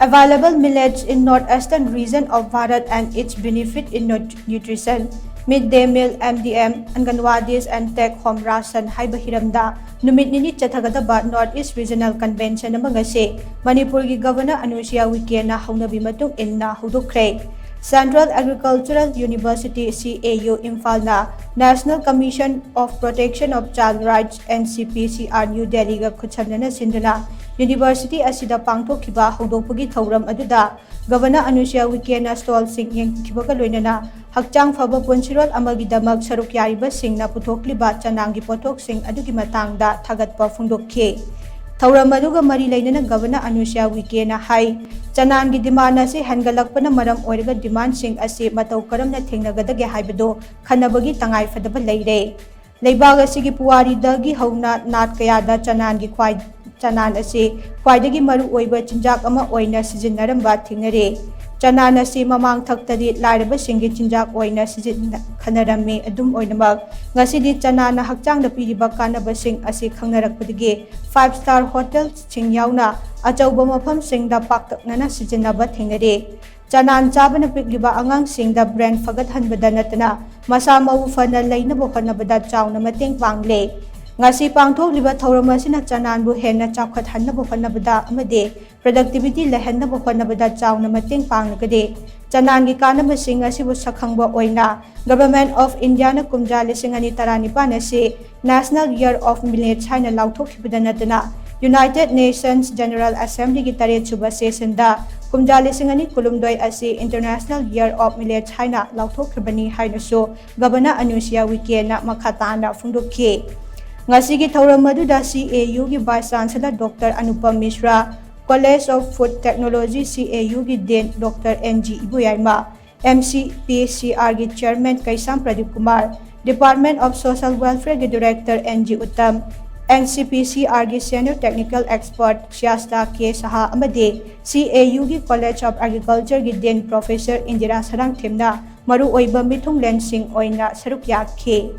Available millets in northeastern region of Bharat and its benefit in nutrition. Midday meal MDM, Anganwadis and Tech Home Raashan haiba hiramda, numit nini chathagadaba Northeast Regional Convention amangase, Manipuri Governor Anusuiya Uikey na hounabi matung inna Houdokhre. Central Agricultural University CAU Imphal na National Commission of Protection of Child Rights NCPCR New Delhi ga khutsamnana sinduna University asida pangthokhiba houdokhpagi thauram aduda Governor Anusuiya Uikey na stall sing yengkhibaga loinana hakchang phaba punsirol amagi damak saruk yariba singna puthokliba chanangi pothok sing adugi matangda thagatpa phungdokhi. Thauram aduga mari lainana Governor Anusuiya Uikey na hai Chanangi demand asi hangalakpana maram oiraga demand sing asi matau karamna thengnagadage haibado khanabagi tangai fadaba leire. Leibag asigi puwaridagi hauna nat kayada chanangi khwai chanan asi khwaidagi maru oiba chinjak ama oina sijinnaramba thingnare. Chanan asi mamang thaktadi lairaba singi chinjak oina sijin khanarami adum oinamak ngasidi chanana hakchangda piriba kanaba sing asi khangnarakpadagi 5-star hotels sing yauna achauba mafam singda paktaknana sijinaba thingnare. Chanan chabana pikliba angang singda brand fagat hanbada natana masa mau fana lainaba honabada chauna mateng pangle. Ngasi pangthokliba thauram asina chananbu henna chawkhat hannaba honabada amade productivity lehanaba honabada chauna mateng pangnagade. Chanangi kanaba sing asibu sakhangba oina Government of India na kumja 2019 asi National Year of Millets haina lauthokibada natana United Nations General Assembly ki 3rd session da kumja 2012 asi International Year of Millets haina lauthokibani haina so Governor Anusuiya Uikey na makhatana phungdokhi. Ngasi ki thauram aduda CAU ki Vice Chancellor Dr. Anupam Mishra, College of Food Technology CAU ki Dean Dr. NG Ibuyayma, MCPCR ki Chairman Kaisam Pradeep Kumar, Department of Social Welfare ki Director NG Uttam, NCPCR ki Senior Technical Expert Shasta K Saha amade CAU ki College of Agriculture ki Dean Professor Indira Sarang Themna maru oiba mithung lensing oina saruk yakhe.